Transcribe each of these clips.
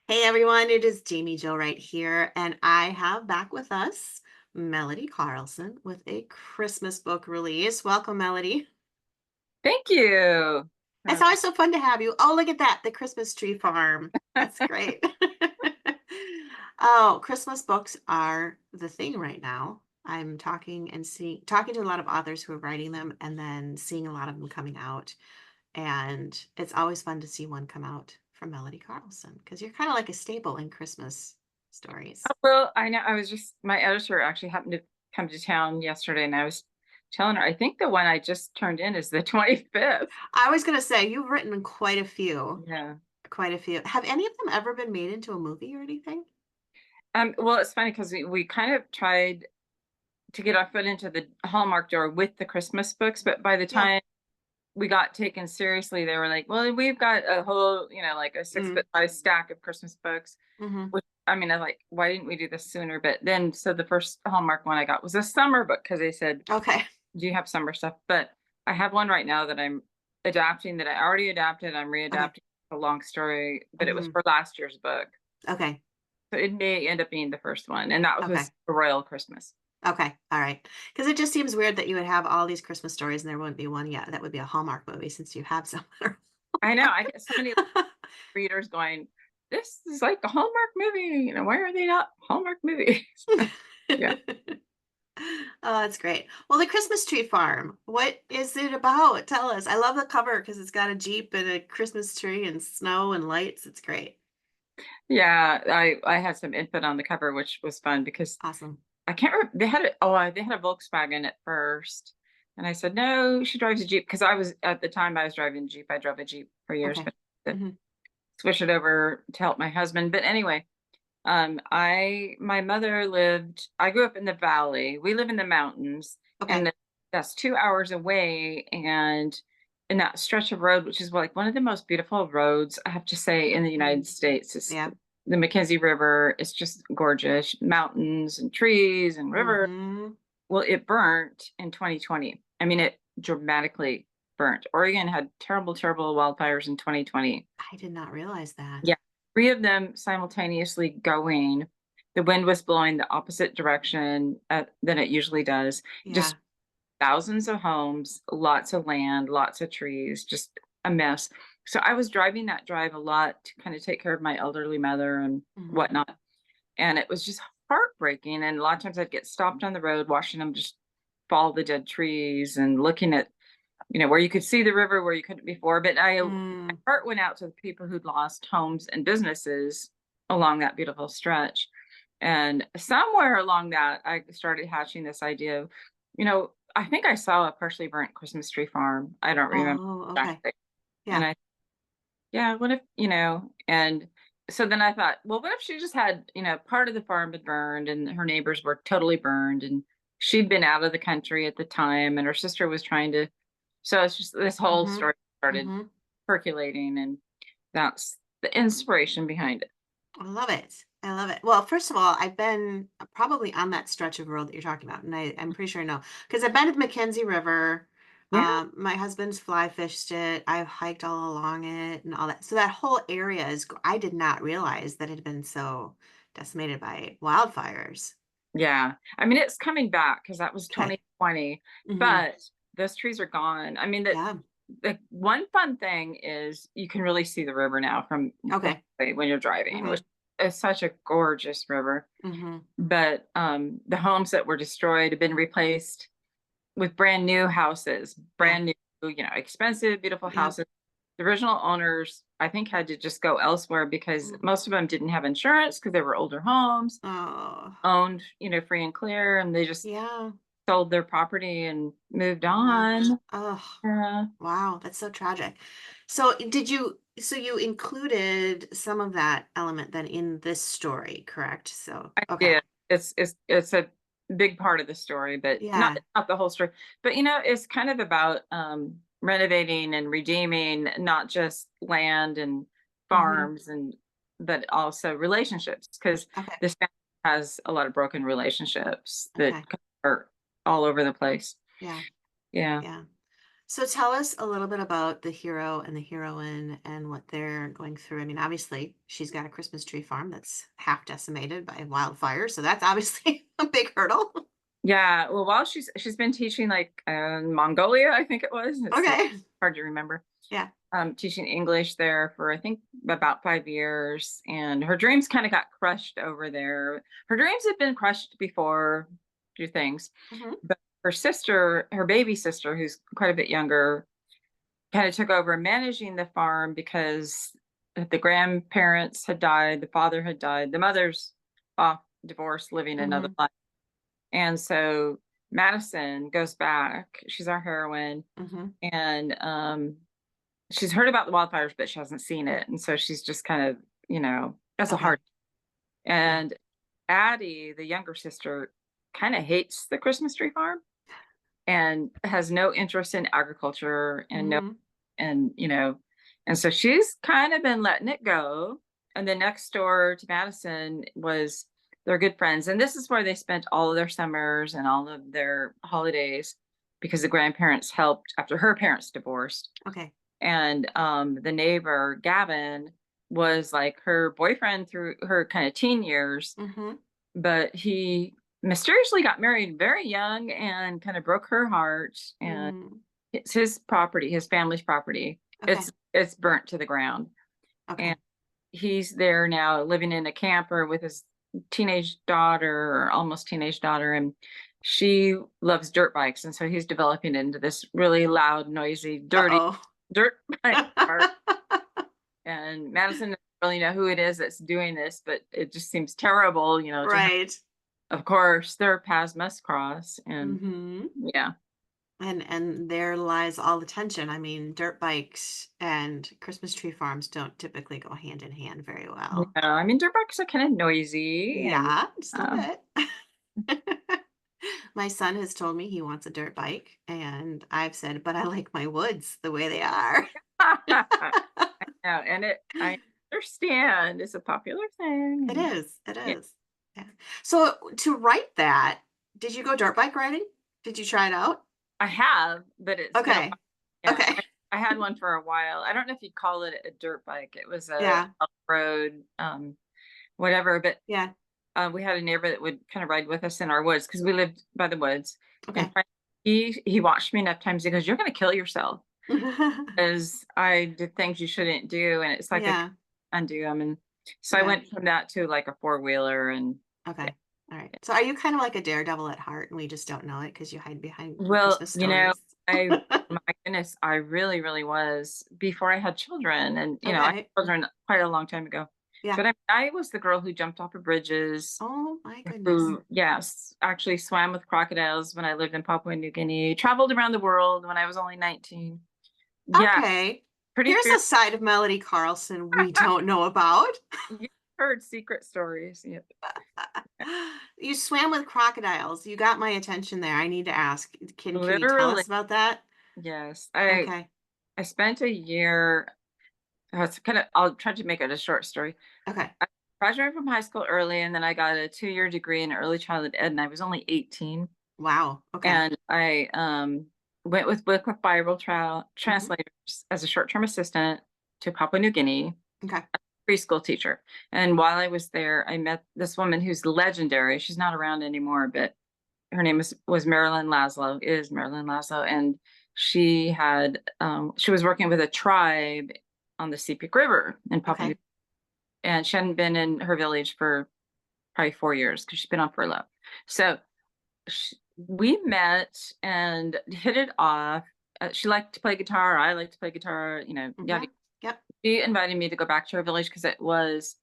Hey everyone, it is Jamie Jill right here, and I have back with us Melody Carlson with a Christmas book release. Welcome, Melody. Thank you. It's Uh, always so fun to have you. Oh, look at that, the Christmas tree farm. That's great. Oh, Christmas books are the thing right now. I'm talking to a lot of authors who are writing them and then seeing a lot of them coming out. And it's always fun to see one come out from Melody Carlson because you're kind of like a staple in Christmas stories. well, I know my editor actually happened to come to town yesterday, and I was telling her, I think the one I just turned in is the 25th. I was going to say, you've written quite a few, Yeah. quite a few. Have any of them ever been made into a movie or anything? Well, it's funny because we kind of tried to get our foot into the Hallmark door with the Christmas books, but by the Yeah. time we got taken seriously, they were like, well, we've got a whole, like a six Mm, foot high stack of Christmas books. hmm. Which I mean, I like, why didn't we do this sooner? But then, so the first Hallmark one I got was a summer book because they said, Okay. do you have summer stuff? But I have one right now that I'm adapting that I already adapted. I'm Okay. readapting a long story, but it was Hmm. for last year's book. Okay. So it may end up being the first one. And that Okay. was a Royal Christmas. Okay. All right. Because it just seems weird that you would have all these Christmas stories and there wouldn't be one yet. That would be a Hallmark movie since you have some. I know. I get so many readers going, this is like a Hallmark movie. Why are they not Hallmark movies? Yeah. Oh, that's great. Well, the Christmas tree farm, what is it about? Tell us. I love the cover because it's got a Jeep and a Christmas tree and snow and lights. It's great. Yeah. I had some input on the cover, which was fun because Awesome. I can't remember. They had a Volkswagen at first. And I said, no, she drives a Jeep. Because at the time, I was driving a Jeep. I drove a Jeep for years, Okay. but I Hmm. switched it over to help my husband. But anyway, my mother I grew up in the valley. We live in the mountains, Okay. and that's 2 hours away. And in that stretch of road, which is like one of the most beautiful roads, I have to say, in the Hmm. United States, is Yeah. the Mackenzie River. It's just gorgeous, mountains and trees and river. Hmm. Well, it burnt in 2020. I mean, it dramatically burnt. Oregon had terrible, terrible wildfires in 2020. I did not realize that. Yeah, three of them simultaneously going. The wind was blowing the opposite direction than it usually does. Just Yeah. thousands of homes, lots of land, lots of trees, just a mess. So I was driving that drive a lot to kind of take care of my elderly mother and Hmm. whatnot. And it was just heartbreaking. And a lot of times I'd get stopped on the road, watching them just fall the dead trees and looking at, where you could see the river where you couldn't before. But my Mm. heart went out to the people who'd lost homes and businesses along that beautiful stretch. And somewhere along that, I started hatching this idea of, I think I saw a partially burnt Christmas tree farm. I don't remember Oh, okay. exactly. And Yeah. yeah, what if, and so then I thought, well, what if she just had, part of the farm had burned and her neighbors were totally burned and she'd been out of the country at the time and her sister was trying to, so it's just this whole Hmm. story started Hmm. percolating, and that's the inspiration behind it. I love it. I love it. Well, first of all, I've been probably on that stretch of road that you're talking about, and I'm pretty sure I know because I've been to the Mackenzie River. Yeah. My husband's fly fished it. I've hiked all along it and all that. So that whole area I did not realize that it had been so decimated by wildfires. Yeah. I mean, it's coming back because that was Okay. 2020, Hmm. but those trees are gone. I mean, Yeah. the one fun thing is you can really see the river now from the Okay. highway when you're driving, which Hmm. is such a gorgeous river. Hmm. But the homes that were destroyed have been replaced with brand new houses, Yeah. brand new, expensive, beautiful Yeah. houses. The original owners, I think, had to just go elsewhere because Mm. most of them didn't have insurance because they were older homes, Oh, owned, free and clear, and they just yeah. sold their property and moved Yeah. on. Oh. Yeah, Wow, that's so tragic. So you included some of that element then in this story, correct? So, I okay. did. It's a big part of the story, but not Yeah. not the whole story. But it's kind of about renovating and redeeming not just land and Hmm. farms but also relationships, because Okay. this family has a lot of broken relationships that Okay. are all over the place. Yeah. Yeah. Yeah. So tell us a little bit about the hero and the heroine and what they're going through. I mean, obviously, she's got a Christmas tree farm that's half decimated by wildfire, so that's obviously a big hurdle. Yeah, well, while she's been teaching, like, Mongolia, I think it was, it's Okay. hard to remember, Yeah. teaching English there for, I think, about 5 years, and her dreams kinda got crushed over there. Her dreams had been crushed before, few things, Hmm. but her baby sister, who's quite a bit younger, kinda took over managing the farm because the grandparents had died, the father had died, the mother's off, divorced, living another Hmm. life. And so Madison goes back. She's our heroine, Hmm. and she's heard about the wildfires, but she hasn't seen it. And so she's just kind of, that's a Okay. hard. Yeah. And Addie, the younger sister, kind of hates the Christmas tree farm and has no interest in agriculture and no, Hmm. and and so she's kind of been letting it go. And the next door to Madison was, they're good friends, and this is where they spent all of their summers and all of their holidays, because the grandparents helped after her parents divorced. Okay. And the neighbor Gavin was like her boyfriend through her kind of teen years, Hmm. but he mysteriously got married very young and kind of broke her heart. And Mm. it's his property, his family's property. Okay. It's burnt to the ground. And Okay. he's there now living in a camper with his teenage daughter, or almost teenage daughter, and she loves dirt bikes. And so he's developing into this really loud, noisy, dirty Uh-oh. dirt bike park. And Madison doesn't really know who it is that's doing this, but it just seems terrible, to her. Right. Of course, their paths must cross. And Hmm. yeah. And there lies all the tension. I mean, dirt bikes and Christmas tree farms don't typically go hand in hand very Yeah, well. I mean, dirt bikes are kind of noisy, and Yeah, just a uh, little bit. My son has told me he wants a dirt bike, and I've said, but I like my woods the way they are. yeah, and I understand it's a popular thing, It and is. It yeah, is. Yeah. So to write that, did you go dirt bike riding? Did you try it out? I have, but it's been a Okay. while. Yeah, Okay. I had one for a while. I don't know if you'd call it a dirt bike. It was a Yeah. off-road, whatever. But Yeah. we had a neighbor that would kind of ride with us in our woods because we lived by the woods. And Okay. he watched me enough times. He goes, "You're going to kill yourself," as I did things you shouldn't do, and it's like I Yeah. undo them. And so I Yeah. went from that to like a four-wheeler, and yeah. Okay. All right. So are you kind of like a daredevil at heart and we just don't know it because you hide behind Well, Christmas stories? my goodness, I really, really was before I had children. And I had Okay. children quite a long time ago. Yeah. But I was the girl who jumped off of bridges, Oh my goodness. who, yes, actually swam with crocodiles when I lived in Papua New Guinea, traveled around the world when I was only 19. Yeah, Okay. pretty Here's fear. a side of Melody Carlson we don't know about. You heard secret stories. Yep. You swam with crocodiles. You got my attention there. I need to ask. Can you tell Literally, us about that? yes. Okay. I spent a year. It's kind of. I'll try to make it a short story. Okay. I graduated from high school early, and then I got a 2-year degree in early childhood ed, and I was only 18. Wow. Okay. And I went with book with Bible Hmm. translators as a short-term assistant to Papua New Guinea, Okay. preschool teacher. And while I was there, I met this woman who's legendary. She's not around anymore, but her name was Marilyn Laszlo, is Marilyn Laszlo. And she was working with a tribe on the Sepik River in Papua New Okay. Guinea. And she hadn't been in her village for probably 4 years because she's been on furlough. So we met and hit it off. She liked to play guitar. I like to play guitar. Yeah. Yada. Yep. She invited me to go back to her village because it was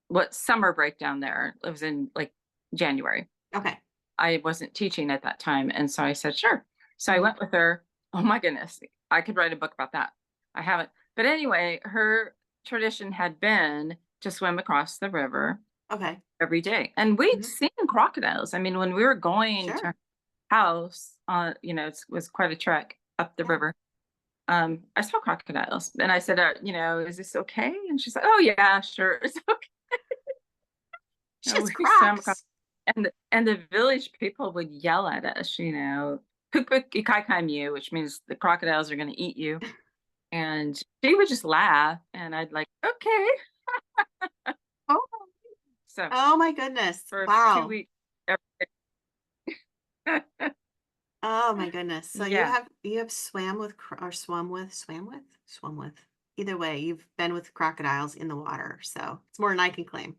what summer break down there. It was in like January. Okay. I wasn't teaching at that time, and so I said sure. So I Hmm. went with her. Oh my goodness, I could write a book about that. I haven't, but anyway, her tradition had been to swim across the river Okay. every day, and we'd Hmm. seen crocodiles. I mean, when we were going to Sure. house, it was quite a trek up the Yeah. river. I saw crocodiles, and I said, "Is this okay?" And she's like, "Oh yeah, sure, it's okay." She has We swam across, Crocs. and the village people would yell at us, "Pukpuk kai you," which means the crocodiles are gonna eat you, and she would just laugh, and I'd like, "Okay." Oh, So, oh my goodness. for 2 Wow. weeks every day. Oh my goodness. So Yeah. you have swam with or swam with. Either way, you've been with crocodiles in the water. So it's more than I can claim.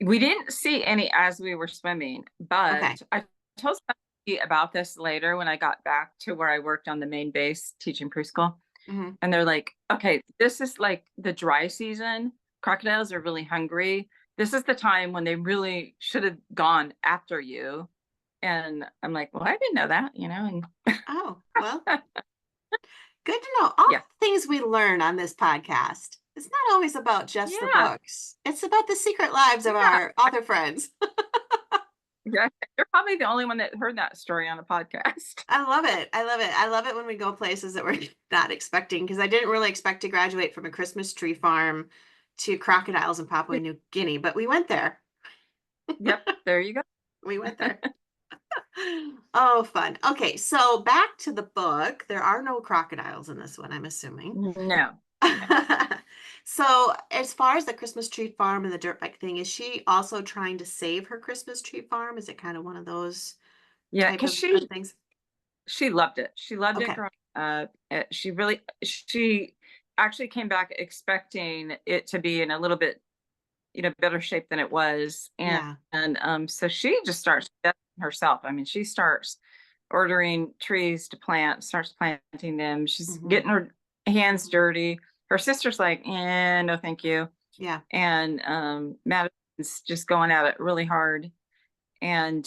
We didn't see any as we were swimming, Okay. but I told somebody about this later when I got back to where I worked on the main base teaching preschool. Hmm. And they're like, okay, this is like the dry season. Crocodiles are really hungry. This is the time when they really should have gone after you. And I'm like, well, I didn't know that, Oh, well, good to know. All yeah. the things we learn on this podcast. It's not always about just the Yeah. books. It's about the secret lives of Yeah. our author friends. Yeah. You're probably the only one that heard that story on a podcast. I love it. I love it. I love it when we go places that we're not expecting because I didn't really expect to graduate from a Christmas tree farm to crocodiles in Papua New Guinea, but we went there. Yep. There you We go. went there. Oh, fun. Okay, so back to the book. There are no crocodiles in this one, I'm assuming. No. No. So, as far as the Christmas tree farm and the dirt bike thing, is she also trying to save her Christmas tree farm? Is it kind of one of those Yeah. type Because of things? she loved it. She loved it Okay. growing up. She actually came back expecting it to be in a little bit, better shape than it was. Yeah. So she just starts investing herself. I mean, she starts ordering trees to plant, starts planting them. She's Hmm. getting her hands dirty. Her sister's like, no, thank you. Yeah. And Madison's just going at it really hard. And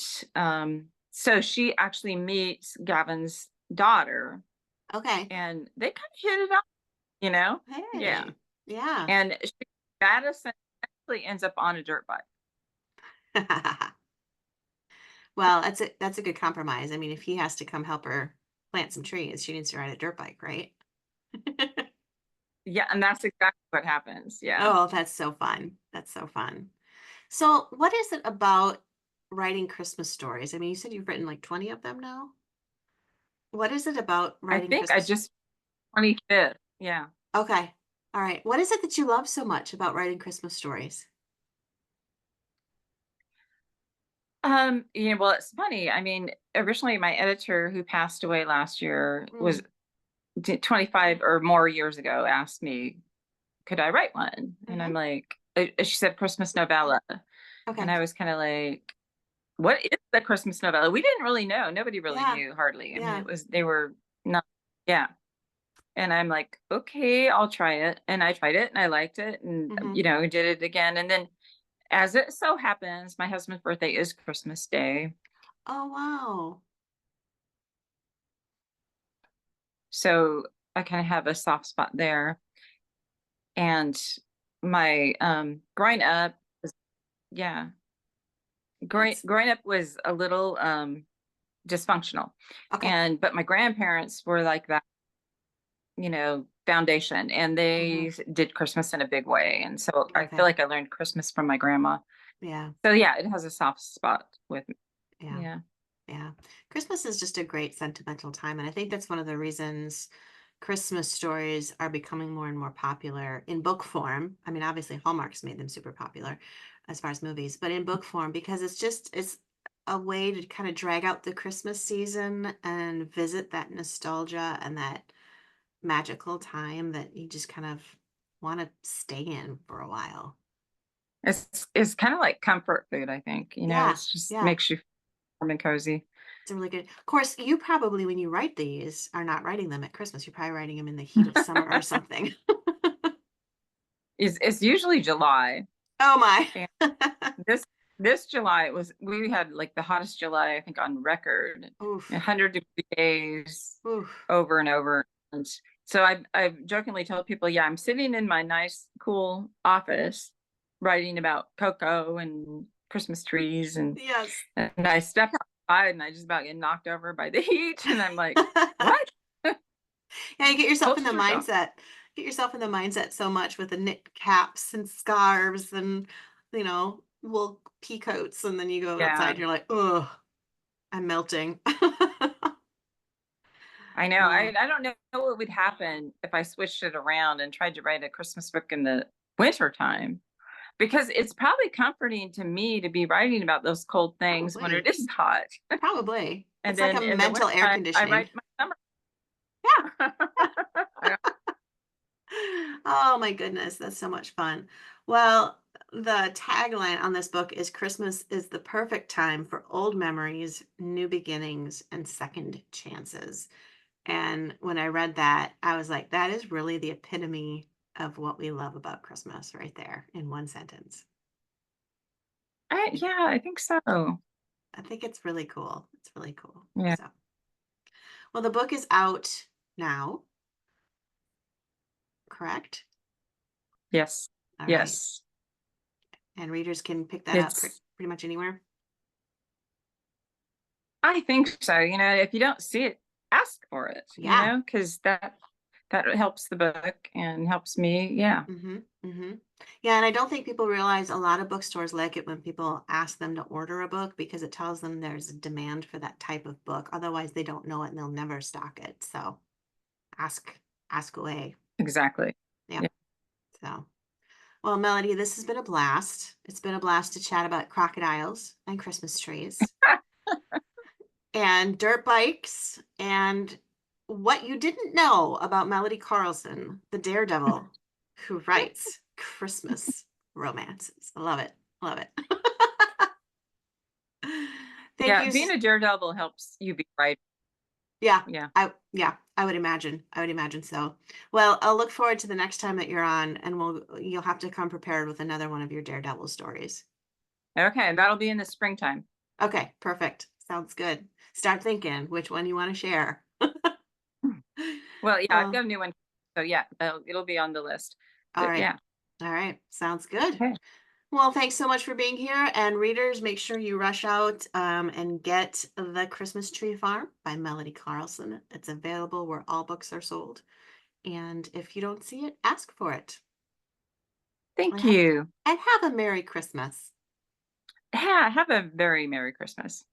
so she actually meets Gavin's daughter, Okay. and they kind of hit it up, you know? Yeah. Hey. Yeah. And Madison actually ends up on a dirt bike. Well, that's a good compromise. I mean, if he has to come help her plant some trees, she needs to ride a dirt bike, right? Yeah, and that's exactly what happens. Yeah. Oh, that's so fun. That's so fun. So, what is it about writing Christmas stories? I mean, you said you've written like 20 of them now. What is it about I writing think I Christmas? just 25th. Yeah. Okay. All right. What is it that you love so much about writing Christmas stories? Well, it's funny. I mean, originally my editor who passed away last year was Mm, 25 or more years ago asked me, could I write one? And I'm hmm. like, she said Christmas novella. And Okay. I was kind of like, what is the Christmas novella? We didn't really know. Nobody really Yeah. knew hardly. I mean, Yeah. they were not, yeah. And I'm like, okay, I'll try it. And I tried it and I liked it and, Hmm. did it again. And then as it so happens, my husband's birthday is Christmas Day. Oh, wow. So I kind of have a soft spot there. And my growing up, yeah, That's growing up was a little dysfunctional. okay. But my grandparents were like that, foundation, and Hmm. did Christmas in a big way. And so I feel Okay. like I learned Christmas from my grandma. Yeah. So yeah, it has a soft spot with me. Yeah. Yeah. Yeah. Christmas is just a great sentimental time. And I think that's one of the reasons Christmas stories are becoming more and more popular in book form. I mean, obviously, Hallmark's made them super popular as far as movies, but in book form, because it's a way to kind of drag out the Christmas season and visit that nostalgia and that magical time that you just kind of want to stay in for a while. It's kind of like comfort food, I think. Yeah. It's just Yeah. makes you warm and cozy. It's a really good. Of course, you probably, when you write these, are not writing them at Christmas. You're probably writing them in the heat of summer or something. It's usually July. Oh my. And this July we had like the hottest July I think on record, Oof. 100-degree days Oof. over and over. And so I've jokingly told people, yeah, I'm sitting in my nice, cool office writing about cocoa and Christmas trees, Yes. and I step outside and I just about get knocked over by the heat, and I'm like, what? Yeah, you get yourself in the Culture shock. mindset. Get yourself in the mindset so much with the knit caps and scarves and, wool pea coats, and then you go outside Yeah. and you're like, oh, I'm melting. I know. Oh, I don't know what would happen if I switched it around and tried to write a Christmas book in the winter time, because it's probably comforting to me to be writing about those cold things when it probably. is hot. Probably. And It's like a then in the mental air wintertime, I conditioning. write my summer. Yeah. I Oh my goodness, that's so much fun. Well, the tagline on this book is Christmas is the perfect time for old memories, new beginnings, and second chances. And when I read that, I was like, that is really the epitome of what we love about Christmas right there in one sentence. yeah, I think so. I think it's really cool. It's really cool. Yeah. So, well, the book is out now, correct? Yes. All right. Yes. And readers can pick that up It's pretty much anywhere. I think so. If you don't see it, ask for it, Yeah. because that helps the book and helps me. Yeah. Mhm, mhm. Yeah, and I don't think people realize a lot of bookstores like it when people ask them to order a book because it tells them there's a demand for that type of book. Otherwise, they don't know it and they'll never stock it. So ask ask away. Exactly. Yeah. Yeah. So, well, Melody, this has been a blast. It's been a blast to chat about crocodiles and Christmas trees and dirt bikes and what you didn't know about Melody Carlson, the daredevil who writes Christmas romances. I love it. Love it. Thank Yeah. you. Being a daredevil helps you be right. Yeah. Yeah. I would imagine. I would imagine so. Well, I'll look forward to the next time that you're on and you'll have to come prepared with another one of your daredevil stories. Okay. That'll be in the springtime. Okay, perfect. Sounds good. Start thinking which one you want to share. Hmm. Well, yeah, I've Oh, got a new one. So yeah, it'll be on the list. all But right. yeah. All right. Sounds good. Okay. Well, thanks so much for being here. And readers, make sure you rush out and get The Christmas Tree Farm by Melody Carlson. It's available where all books are sold. And if you don't see it, ask for it. And Thank have, you. and have a Merry Christmas. Yeah. Have a very Merry Christmas.